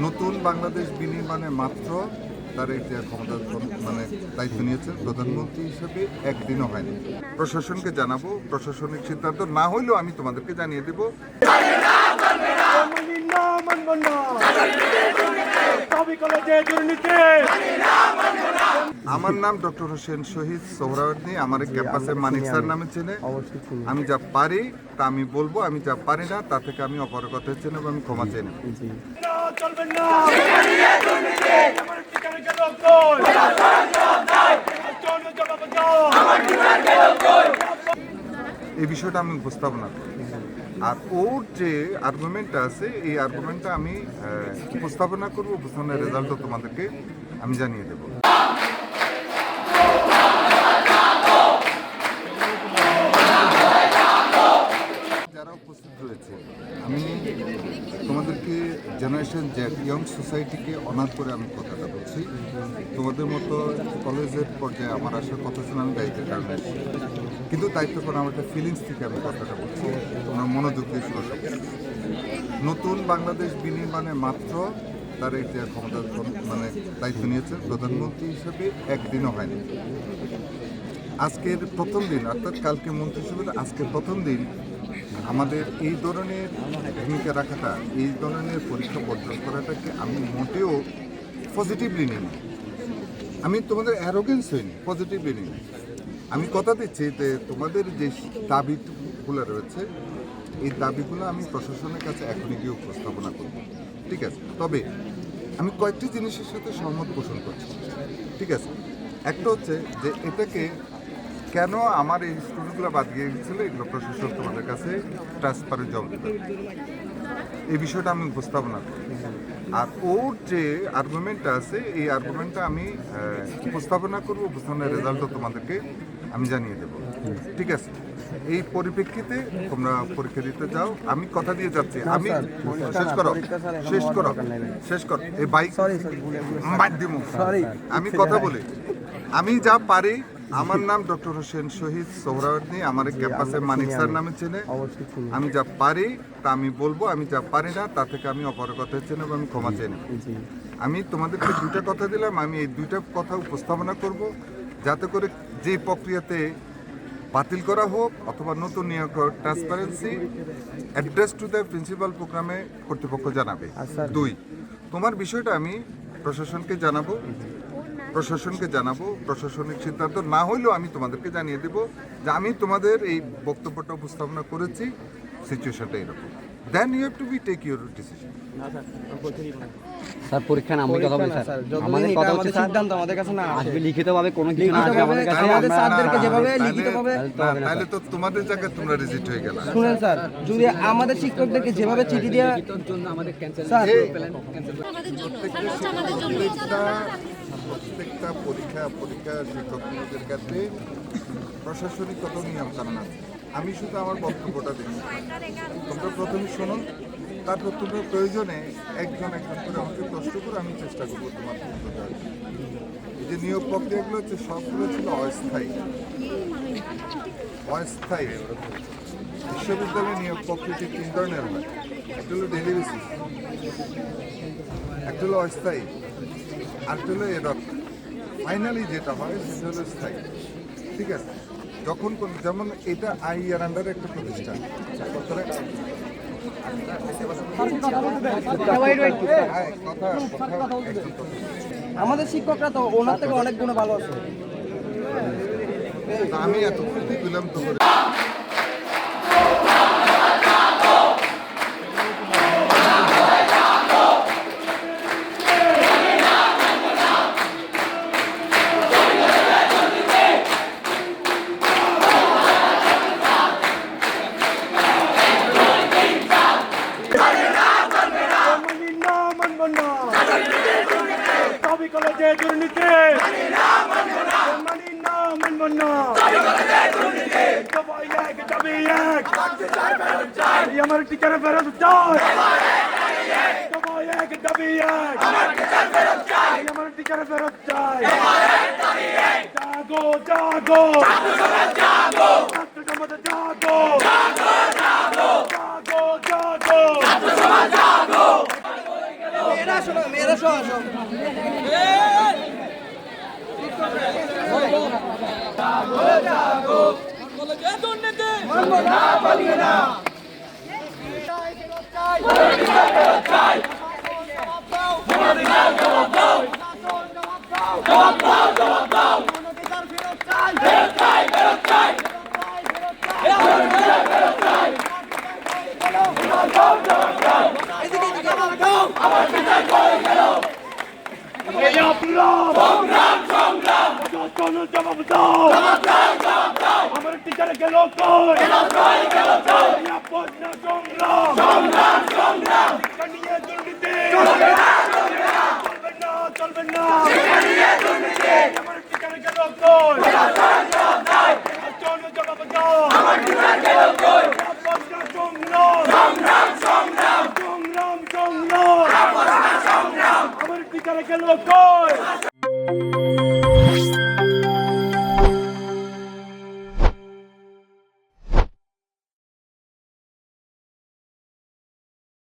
নতুন বাংলাদেশ বিনির্মাণে মাত্র তার এই যে ক্ষমতা দায়িত্ব নিয়েছেন প্রধানমন্ত্রী হিসেবে একদিনও হয়নি। প্রশাসনকে জানাবো, প্রশাসনিক সিদ্ধান্ত না হইলেও আমি তোমাদেরকে জানিয়ে দেব। আমার নাম ডক্টর হোসেন শহীদ সোহরাওয়ার্দী। আমার ক্যাম্পাসে মানিক স্যার নামে চেনে। আমি যা পারি তা আমি বলবো, আমি যা পারি না তা থেকে আমি অপরগত হচ্ছি এবং আমি ক্ষমা চাই না। এই বিষয়টা আমি উপস্থাপনা করি। আর ওর যে আর্গুমেন্টটা আছে এই আর্গুমেন্টটা আমি উপস্থাপনা করবো। উপস্থাপনের রেজাল্টও তোমাদেরকে আমি জানিয়ে দেবো। যারা উপস্থিত রয়েছে, আমি তোমাদেরকে জেনারেশন জ্যাক ইয়ং সোসাইটিকে অনার করে আমি কথাটা বলছি। তোমাদের মতো কলেজের পর্যায়ে আমার আসার কথা ছিল, আমি দায়িত্বের কারণে কিন্তু দায়িত্ব করে আমার একটা ফিলিংস থেকে আমি কথাটা বলছি। তোমরা মনোযোগ দিয়ে শুরু করো। নতুন বাংলাদেশ বিনির্মাণে মাত্র তার এই যে ক্ষমতা দায়িত্ব নিয়েছেন প্রধানমন্ত্রী হিসেবে একদিনও হয়নি। আজকের প্রথম দিন, অর্থাৎ কালকে মন্ত্রিসভার আজকের প্রথম দিন আমাদের এই ধরনের ভূমিকা রাখাটা, এই ধরনের পরীক্ষা বর্জন করাটাকে আমি মোটেও পজিটিভলি নিই। আমি তোমাদের অ্যারোগেন্স হইনি, পজিটিভলি নিই। আমি কথা দিচ্ছি যে তোমাদের যে দাবিগুলো রয়েছে এই দাবিগুলো আমি প্রশাসনের কাছে এখনই গিয়ে উপস্থাপনা করব, ঠিক আছে? তবে আমি কয়েকটি জিনিসের সাথে সহমত পোষণ করছি, ঠিক আছে? একটা হচ্ছে যে এটাকে কেন আমার এই স্টুডেন্টগুলো বাদ গিয়ে গেছিলো, এগুলো প্রশাসন তোমাদের কাছে ট্রান্সপারেন্ট জমা দেবে, এই বিষয়টা আমি উপস্থাপনা করি। আর ওর যে আর্গুমেন্টটা আছে এই আর্গুমেন্টটা আমি উপস্থাপনা করবো। উপস্থাপনের রেজাল্টও তোমাদেরকে আমি জানিয়ে দেবো, ঠিক আছে? এই পরিপ্রেক্ষিতে তোমরা পরীক্ষা দিতে যাও। আমি কথা দিয়ে যাচ্ছি, আমি শেষ করো এই বাইক দিব। আমি কথা বলি, আমি যা পারি। আমার নাম ডক্টর হোসেন শহীদ সোহরাওয়ার্দী। আমার ক্যাম্পাসে মানিক স্যার নামে চেনে। আমি যা পারি তা আমি বলবো, আমি যা পারি না তা থেকে আমি অপরগত হচ্ছি এবং আমি ক্ষমা চাই না। আমি তোমাদেরকে দুইটা কথা দিলাম, আমি এই দুইটা কথা উপস্থাপনা করব যাতে করে যে প্রক্রিয়াতে বাতিল করা হোক অথবা নতুন নিয়োগ transparency address to the principal প্রোগ্রামে কর্তৃপক্ষ জানাবে। দুই, তোমার বিষয়টা আমি প্রশাসনকে জানাবো, প্রশাসনিক সিদ্ধান্ত না হইলেও আমি তোমাদেরকে জানিয়ে দেব যে আমি তোমাদের এই বক্তব্যটা উপস্থাপনা করেছি, সিচুয়েশনটা এরকম। Then you have to be take your decision. Sir পরীক্ষা না, আমি কথা বলি স্যার, আমাদের কথা হচ্ছে সিদ্ধান্ত আমাদের কাছে না আসবে লিখিতভাবে কোনো কিছু না আসবে আমাদের কাছে, আমাদের স্যারদেরকে যেভাবে লিখিতভাবে, তাহলে তো তোমাদের জায়গায় তোমরা রিজেক্ট হয়ে গেল। শুনেন স্যার, যদি আমাদের শিক্ষকদেরকে যেভাবে চিঠি দেওয়ার জন্য আমাদের ক্যান্সেল, স্যার আমাদের জন্য আমাদের জন্য প্রত্যেকটা পরীক্ষা শিক্ষকদের ক্ষেত্রে প্রশাসনিক কত নিয়ম কানুন আছে। আমি শুধু আমার বক্তব্যটা দিচ্ছি, তোমরা প্রথমে শোনো, তারপর তোমরা প্রয়োজনে একজন করে আমাকে প্রশ্ন করে আমি চেষ্টা করবো তোমার উত্তর দেওয়ার। এই যে নিয়োগ প্রক্রিয়াগুলো হচ্ছে সবগুলো ছিল অস্থায়ী। বিশ্ববিদ্যালয়ের নিয়োগ প্রক্রিয়াটি তিন ধরনের হয়, একটা হলো ডেইলি বেসিস, একটা হলো অস্থায়ী, আরেকটা হলো এডক। ফাইনালি যেটা হয় সেটা হলো স্থায়ী, ঠিক আছে? যখন যেমন এটা আইআর আন্ডারে একটা প্রতিষ্ঠান, আমাদের শিক্ষকরা তো ওনার থেকে অনেক গুণে ভালো আছে। আমি এত খুশি পেলাম তো। আমার টিচার ফেরত চাই, আমার টিচার ফেরত চাই। জাগো জাগো জাগো, ছাত্র সমাজ জাগো জাগো জাগো জাগো, ছাত্র সমাজ জাগো। মেয়েরা আসো না, মেয়েরা সহ আসো। এই আব্দুল্লাহ সংগ্রাম সংগ্রাম কোন জবাব দাও আমার টিচারে গেল কই এই আপনা সংগ্রাম সংগ্রাম সংগ্রাম নিয়ে দুর্নীতি চলবে না আমার টিচারে গেল কই কোন জবাব দাও আমার টিচারে গেল কই আপনা সংগ্রাম সংগ্রাম সংগ্রাম সংগ্রাম আমার টিচারে গেল কই